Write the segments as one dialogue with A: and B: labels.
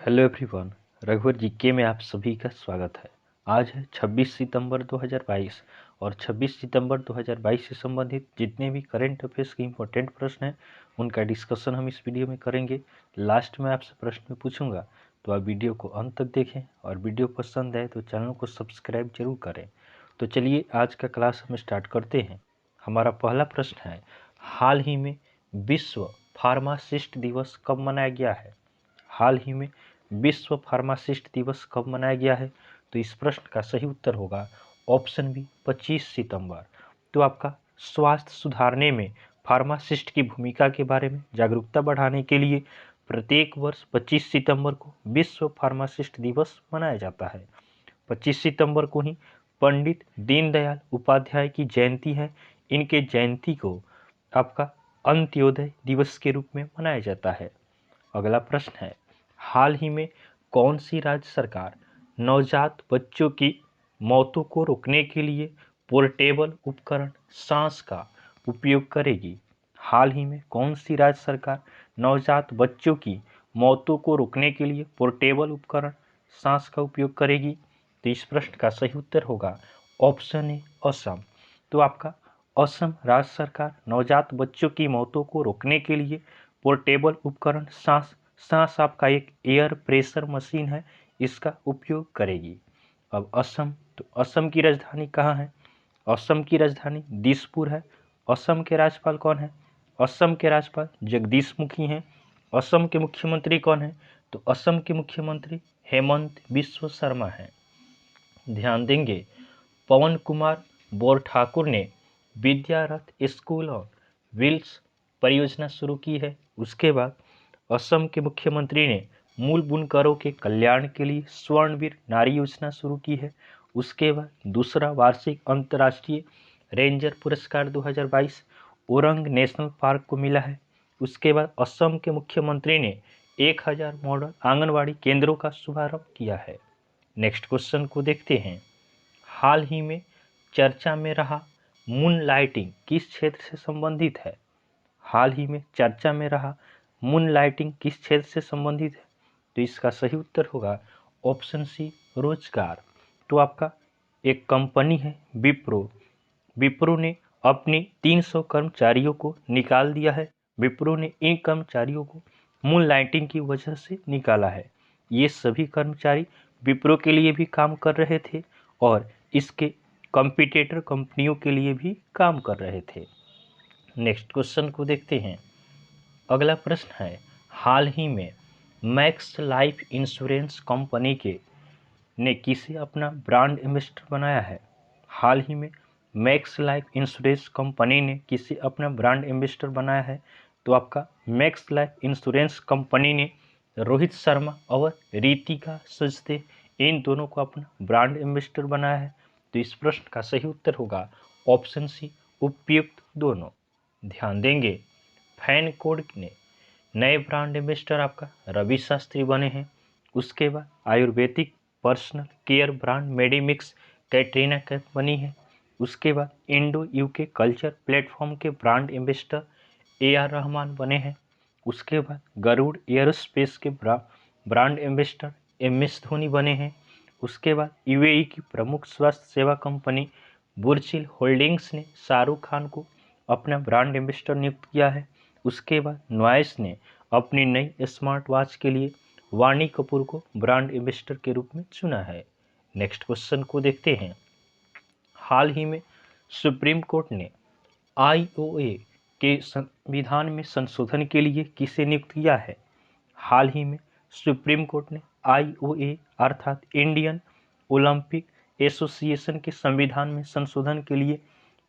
A: Hello everyone. रघुवर GK में आप सभी का स्वागत है। आज है 26 सितंबर 2022 और 26 सितंबर 2022 से संबंधित जितने भी करंट अफेयर्स के इम्पोर्टेंट प्रश्न हैं उनका डिस्कशन हम इस वीडियो में करेंगे। लास्ट में आपसे प्रश्न पूछूंगा तो आप वीडियो को अंत तक देखें और वीडियो पसंद आए तो चैनल को सब्सक्राइब जरूर करें। तो चलिए आज का क्लास हम स्टार्ट करते हैं। हमारा पहला प्रश्न है, हाल ही में विश्व फार्मासिस्ट दिवस कब मनाया गया है? हाल ही में विश्व फार्मासिस्ट दिवस कब मनाया गया है? तो इस प्रश्न का सही उत्तर होगा ऑप्शन बी 25 सितंबर। तो आपका स्वास्थ्य सुधारने में फार्मासिस्ट की भूमिका के बारे में जागरूकता बढ़ाने के लिए प्रत्येक वर्ष 25 सितंबर को विश्व फार्मासिस्ट दिवस मनाया जाता है। 25 सितंबर को ही पंडित दीनदयाल उपाध्याय की जयंती है। इनके जयंती को आपका अंत्योदय दिवस के रूप में मनाया जाता है। अगला प्रश्न है, हाल ही में कौन सी राज्य सरकार नवजात बच्चों की मौतों को रोकने के लिए पोर्टेबल उपकरण सांस का उपयोग करेगी? हाल ही में कौन सी राज्य सरकार नवजात बच्चों की मौतों को रोकने के लिए पोर्टेबल उपकरण सांस का उपयोग करेगी? तो इस प्रश्न का सही उत्तर होगा ऑप्शन ए असम। तो आपका असम राज्य सरकार नवजात बच्चों की मौतों को रोकने के लिए पोर्टेबल उपकरण सांस आपका एक एयर प्रेशर मशीन है, इसका उपयोग करेगी। अब असम, तो असम की राजधानी कहाँ है? असम की राजधानी दिसपुर है। असम के राज्यपाल कौन है? असम के राज्यपाल जगदीश मुखी हैं। असम के मुख्यमंत्री कौन है? तो असम के मुख्यमंत्री हेमंत बिश्व शर्मा हैं। ध्यान देंगे, पवन कुमार बोरठाकुर ने विद्यारथ स्कूल ऑन व्हील्स परियोजना शुरू की है। उसके बाद असम के मुख्यमंत्री ने मूल बुनकरों के कल्याण के लिए स्वर्णवीर नारी योजना शुरू की है। उसके बाद दूसरा वार्षिक अंतर्राष्ट्रीय रेंजर पुरस्कार 2022 ओरंग नेशनल पार्क को मिला है। उसके बाद असम के मुख्यमंत्री ने 1000 मॉडल आंगनवाड़ी केंद्रों का शुभारंभ किया है। नेक्स्ट क्वेश्चन को देखते हैं, हाल ही में चर्चा में रहा मून लाइटिंग किस क्षेत्र से संबंधित है? हाल ही में चर्चा में रहा मून लाइटिंग किस क्षेत्र से संबंधित है? तो इसका सही उत्तर होगा ऑप्शन सी रोजगार। तो आपका एक कंपनी है विप्रो। विप्रो ने अपने 300 कर्मचारियों को निकाल दिया है। विप्रो ने इन कर्मचारियों को मून लाइटिंग की वजह से निकाला है। ये सभी कर्मचारी विप्रो के लिए भी काम कर रहे थे और इसके कंपटीटर कंपनियों के लिए भी काम कर रहे थे। नेक्स्ट क्वेश्चन को देखते हैं। अगला प्रश्न है, हाल ही में मैक्स लाइफ इंश्योरेंस कंपनी के ने किसे अपना ब्रांड एम्बेसडर बनाया है? हाल ही में मैक्स लाइफ इंश्योरेंस कंपनी ने किसे अपना ब्रांड एम्बेसडर बनाया है? तो आपका मैक्स लाइफ इंश्योरेंस कंपनी ने रोहित शर्मा और रितिका सजदे इन दोनों को अपना ब्रांड एम्बेसडर बनाया है। तो इस प्रश्न का सही उत्तर होगा ऑप्शन सी उपयुक्त दोनों। ध्यान देंगे, फैन कोड ने नए ब्रांड एम्बेसडर आपका रवि शास्त्री बने हैं। उसके बाद Ayurvedic personal care brand Medimix Katrina Kaif बनी है। उसके बाद इंडो यूके कल्चर प्लेटफॉर्म के ब्रांड एम्बेसडर AR रहमान बने हैं। उसके बाद गरुड़ एयरोस्पेस के ब्रांड एम्बेसडर MS धोनी बने हैं। उसके बाद UAE की प्रमुख स्वास्थ्य सेवा कंपनी बुर्चिल होल्डिंग्स ने शाहरुख खान को अपना ब्रांड एम्बेसडर नियुक्त किया है। उसके बाद नॉइस ने अपनी नई स्मार्ट वॉच के लिए वाणी कपूर को ब्रांड एम्बेसडर के रूप में चुना है। नेक्स्ट क्वेश्चन को देखते हैं, हाल ही में सुप्रीम कोर्ट ने IOA के संविधान में संशोधन के लिए किसे नियुक्त किया है? हाल ही में सुप्रीम कोर्ट ने IOA अर्थात इंडियन ओलंपिक एसोसिएशन के संविधान में संशोधन के लिए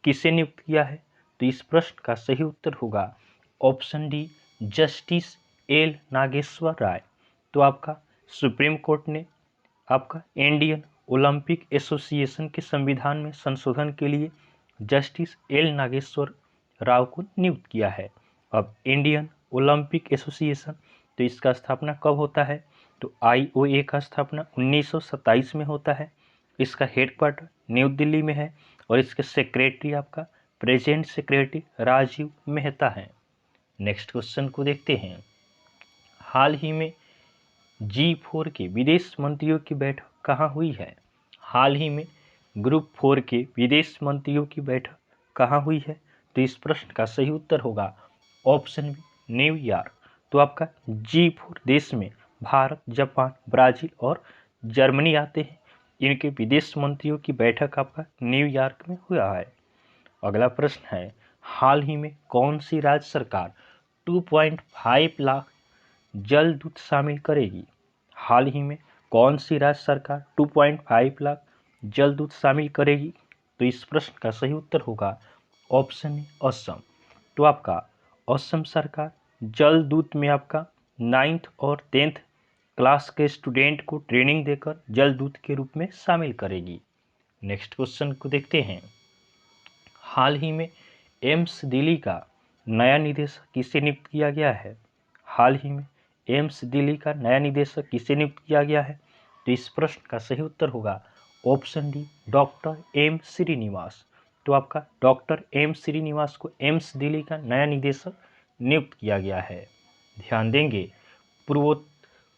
A: किसे नियुक्त किया है? तो इस प्रश्न का सही उत्तर होगा option D justice L Nageshwar Rao. तो आपका सुप्रीम कोर्ट ने आपका इंडियन ओलंपिक एसोसिएशन के संविधान में संशोधन के लिए जस्टिस L नागेश्वर राव को नियुक्त किया है। अब इंडियन ओलंपिक एसोसिएशन, तो इसका स्थापना कब होता है? तो IOA का स्थापना 1927 में होता है। इसका हेडक्वार्टर न्यू दिल्ली में है और इसके सेक्रेटरी आपका प्रेजेंट सेक्रेटरी राजीव मेहता हैं। नेक्स्ट क्वेश्चन को देखते हैं, हाल ही में G4 के विदेश मंत्रियों की बैठक कहाँ हुई है? हाल ही में ग्रुप 4 के विदेश मंत्रियों की बैठक कहाँ हुई है? तो इस प्रश्न का सही उत्तर होगा ऑप्शन बी न्यूयॉर्क। तो आपका G4 देश में भारत, जापान, ब्राजील और जर्मनी आते हैं। इनके विदेश मंत्रियों की बैठक आपका न्यूयॉर्क में हुआ है। अगला प्रश्न है, हाल ही में कौन सी राज्य सरकार 2.5 लाख जल दूत शामिल करेगी? हाल ही में कौन सी राज्य सरकार 2.5 लाख जल दूत शामिल करेगी? तो इस प्रश्न का सही उत्तर होगा ऑप्शन ए असम। तो आपका असम सरकार जल दूत में आपका 9th और 10th क्लास के स्टूडेंट को ट्रेनिंग देकर जल दूत के रूप में शामिल करेगी। नेक्स्ट क्वेश्चन को देखते हैं, हाल ही में एम्स दिल्ली का नया निदेशक किसे नियुक्त किया गया है? हाल ही में एम्स दिल्ली का नया निदेशक किसे नियुक्त किया गया है? तो इस प्रश्न का सही उत्तर होगा option D doctor M Srinivas. तो आपका डॉक्टर एम श्रीनिवास को एम्स दिल्ली का नया निदेशक नियुक्त किया गया है। ध्यान देंगे,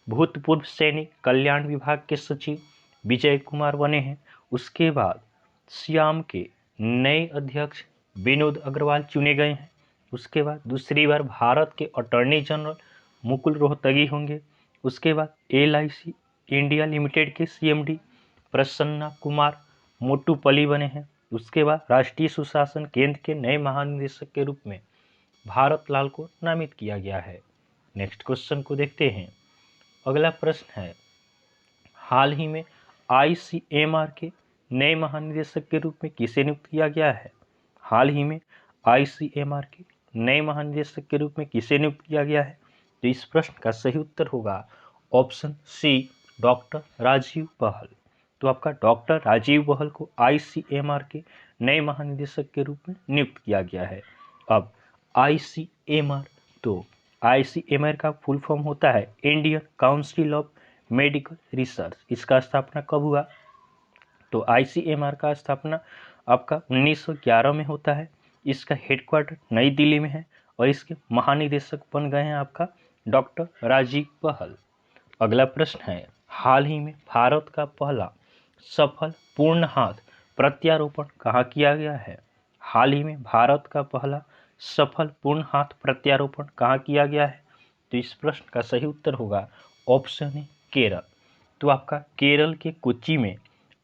A: भूतपूर्व सैनिक कल्याण विभाग के सचिव विजय कुमार बने हैं। उसके बाद श्याम के नए अध्यक्ष विनोद अग्रवाल चुने गए हैं। उसके बाद दूसरी बार भारत के अटॉर्नी जनरल मुकुल रोहतगी होंगे। उसके बाद LIC इंडिया लिमिटेड के CMD प्रसन्ना कुमार मोटूपली बने हैं। उसके बाद राष्ट्रीय सुशासन केंद्र के नए महानिदेशक के रूप में भारत लाल को नामित किया गया है। नेक्स्ट क्वेश्चन को देखते हैं। अगला प्रश्न है, हाल ही में ICMR के नए महानिदेशक के रूप में किसे नियुक्त किया गया है? हाल ही में ICMR के नए महानिदेशक के रूप में किसे नियुक्त किया गया है? तो इस प्रश्न का सही उत्तर होगा ऑप्शन सी डॉक्टर राजीव बहल। तो आपका डॉक्टर राजीव बहल को ICMR के नए महानिदेशक के रूप में नियुक्त किया गया है। अब ICMR, तो ICMR का फुल फॉर्म होता है Indian council of medical research. इसका स्थापना कब हुआ? तो ICMR का स्थापना आपका 1911 में होता है। इसका हेडक्वार्टर नई दिल्ली में है और इसके महानिदेशक बन गए हैं आपका डॉक्टर राजीव बहल। अगला प्रश्न है, हाल ही में भारत का पहला सफल पूर्ण हाथ प्रत्यारोपण कहाँ किया गया है? हाल ही में भारत का पहला सफल पूर्ण हाथ प्रत्यारोपण कहाँ किया गया है? तो इस प्रश्न का सही उत्तर होगा ऑप्शन ए केरल। तो आपका केरल के कोच्चि में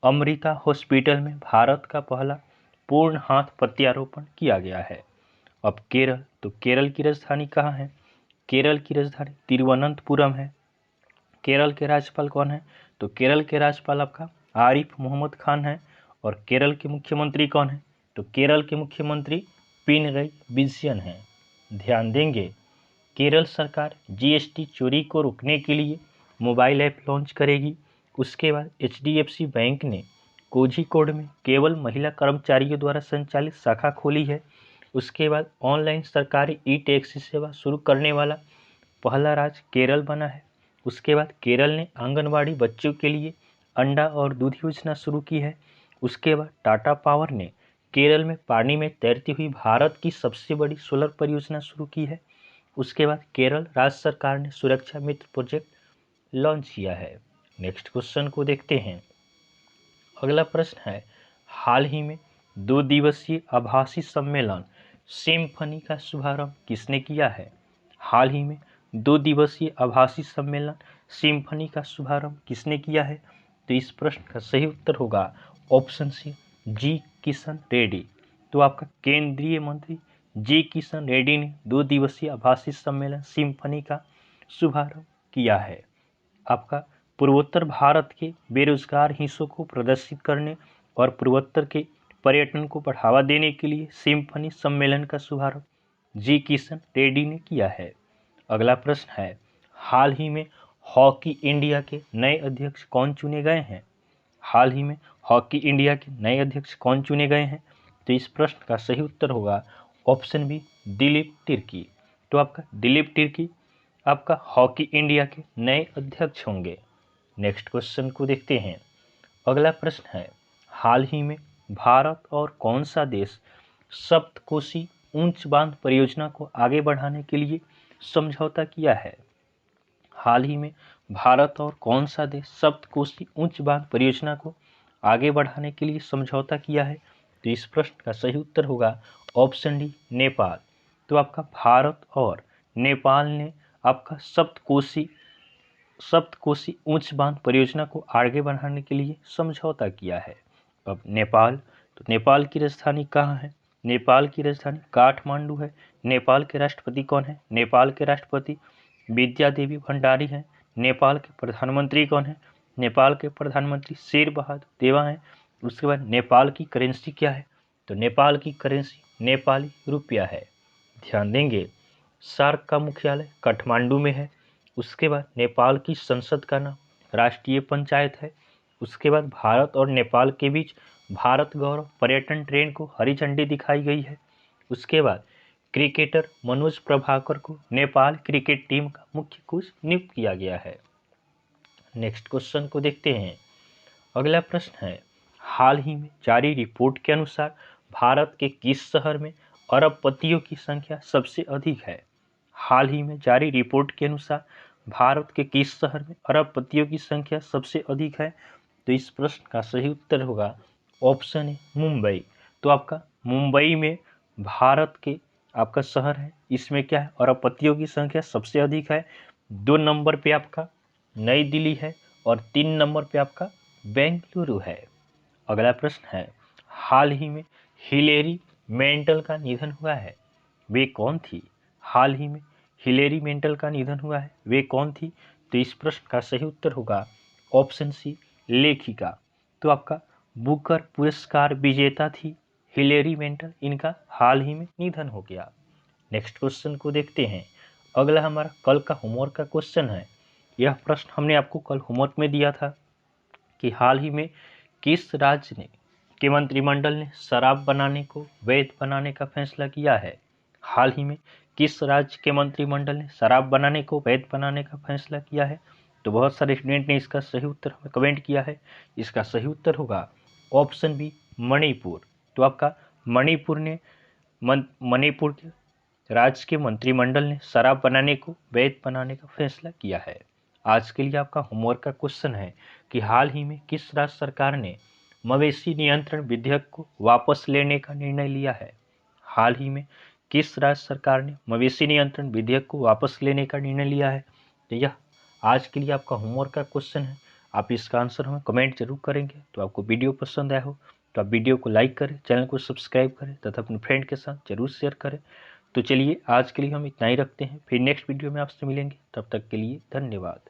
A: अमृता हॉस्पिटल में भारत का पहला पूर्ण हाथ प्रत्यारोपण किया गया है। अब केरल, तो केरल की राजधानी कहाँ है? केरल की राजधानी तिरुवनंतपुरम है। केरल के राज्यपाल कौन है? तो केरल के राज्यपाल आपका आरिफ मोहम्मद खान है। और केरल के मुख्यमंत्री कौन है? तो केरल के मुख्यमंत्री पिनरई विजयन हैं। ध्यान देंगे, केरल सरकार GST चोरी को रोकने के लिए मोबाइल ऐप लॉन्च करेगी। उसके बाद HDFC बैंक ने कोझिकोड में केवल महिला कर्मचारियों द्वारा संचालित शाखा खोली है। उसके बाद ऑनलाइन सरकारी टैक्सी सेवा शुरू करने वाला पहला राज्य केरल बना है। उसके बाद केरल ने आंगनवाड़ी बच्चों के लिए अंडा और दूध योजना शुरू की है। उसके बाद टाटा पावर ने केरल में पानी में तैरती हुई भारत की सबसे बड़ी सोलर परियोजना शुरू की है। उसके बाद केरल राज्य सरकार ने सुरक्षा मित्र प्रोजेक्ट लॉन्च किया है। नेक्स्ट क्वेश्चन को देखते हैं। अगला प्रश्न है, हाल ही में 2 दिवसीय आभासी सम्मेलन सिम्फनी का शुभारंभ किसने किया है? हाल ही में 2 दिवसीय आभासी सम्मेलन सिम्फनी का शुभारंभ किसने किया है? तो इस प्रश्न का सही उत्तर होगा ऑप्शन सी जी किशन रेड्डी। तो आपका केंद्रीय मंत्री जी किशन रेड्डी ने 2 दिवसीय आभासी सम्मेलन सिम्फनी का शुभारंभ किया है। आपका पूर्वोत्तर भारत के बेरोजगार हिस्सों को प्रदर्शित करने और पूर्वोत्तर के पर्यटन को बढ़ावा देने के लिए सिम्फनी सम्मेलन का शुभारंभ जी किशन रेड्डी ने किया है। अगला प्रश्न है, हाल ही में हॉकी इंडिया के नए अध्यक्ष कौन चुने गए हैं? हाल ही में हॉकी इंडिया के नए अध्यक्ष कौन चुने गए हैं? तो इस प्रश्न का सही उत्तर होगा ऑप्शन बी दिलीप तिर्की। तो आपका दिलीप तिर्की आपका हॉकी इंडिया के नए अध्यक्ष होंगे। नेक्स्ट क्वेश्चन को देखते हैं। अगला प्रश्न है, हाल ही में भारत और कौन सा देश सप्तकोशी ऊंच बांध परियोजना को आगे बढ़ाने के लिए समझौता किया है? हाल ही में भारत और कौन सा देश सप्तकोशी उच्च बांध परियोजना को आगे बढ़ाने के लिए समझौता किया है? तो इस प्रश्न का सही उत्तर होगा ऑप्शन डी, नेपाल। तो आपका भारत और नेपाल ने आपका सप्तकोशी उच्च बांध परियोजना को आगे बढ़ाने के लिए समझौता किया है। अब नेपाल, तो नेपाल की राजधानी कहाँ है? नेपाल की राजधानी काठमांडू है। नेपाल के राष्ट्रपति कौन है? नेपाल के राष्ट्रपति विद्या देवी भंडारी हैं। नेपाल के प्रधानमंत्री कौन है? नेपाल के प्रधानमंत्री शेर बहादुर देवा हैं। उसके बाद नेपाल की करेंसी क्या है? तो नेपाल की करेंसी नेपाली रुपया है। ध्यान देंगे, सार्क का मुख्यालय काठमांडू में है। उसके बाद नेपाल की संसद का नाम राष्ट्रीय पंचायत है। उसके बाद भारत और नेपाल के बीच भारत गौरव पर्यटन ट्रेन को हरी झंडी दिखाई गई है। उसके बाद क्रिकेटर मनोज प्रभाकर को नेपाल क्रिकेट टीम का मुख्य कोच नियुक्त किया गया है। नेक्स्ट क्वेश्चन को देखते हैं। अगला प्रश्न है, हाल ही में जारी रिपोर्ट के अनुसार भारत के किस शहर में अरबपतियों की संख्या सबसे अधिक है? हाल ही में जारी रिपोर्ट के अनुसार भारत के किस शहर में अरबपतियों की संख्या सबसे अधिक है? तो इस प्रश्न का सही उत्तर होगा ऑप्शन ए, मुंबई। तो आपका मुंबई में भारत के आपका शहर है, इसमें क्या है, अरबपतियों की संख्या सबसे अधिक है। 2 नंबर पे आपका नई दिल्ली है और 3 नंबर पे आपका बेंगलुरु है। अगला प्रश्न है, हाल ही में हिलेरी मेंटल का निधन हुआ है, वे कौन थी? हाल ही में हिलेरी मेंटल का निधन हुआ है, वे कौन थी? तो इस प्रश्न का सही उत्तर होगा ऑप्शन सी, लेखिका। तो आपका बुकर पुरस्कार विजेता थी हिलेरी मेंटल, इनका हाल ही में निधन हो गया। नेक्स्ट क्वेश्चन को देखते हैं। अगला हमारा कल का होमवर्क का क्वेश्चन है। यह प्रश्न हमने आपको कल होमवर्क में दिया था कि हाल ही में किस राज्य ने के मंत्रिमंडल ने शराब बनाने को वैध बनाने का फैसला किया है? हाल ही में किस राज्य के मंत्रिमंडल ने शराब बनाने को वैध बनाने का फैसला किया है? तो बहुत सारे स्टूडेंट ने इसका सही उत्तर हमें कमेंट किया है। इसका सही उत्तर होगा ऑप्शन बी, मणिपुर। तो आपका मणिपुर ने मणिपुर के राज्य के मंत्रिमंडल ने शराब बनाने को वैध बनाने का फैसला किया है। आज के लिए आपका होमवर्क का क्वेश्चन है कि हाल ही में किस राज्य सरकार ने मवेशी नियंत्रण विधेयक को वापस लेने का निर्णय लिया है? हाल ही में किस राज्य सरकार ने मवेशी नियंत्रण विधेयक को वापस लेने का निर्णय लिया है? तो यह आज के लिए आपका होमवर्क का क्वेश्चन है। आप इसका आंसर हमें कमेंट जरूर करेंगे। तो आपको वीडियो पसंद आया हो तो आप वीडियो को लाइक करें, चैनल को सब्सक्राइब करें तथा अपने फ्रेंड के साथ जरूर शेयर करें। तो चलिए आज के लिए हम इतना ही रखते हैं, फिर नेक्स्ट वीडियो में आपसे मिलेंगे। तब तक के लिए धन्यवाद।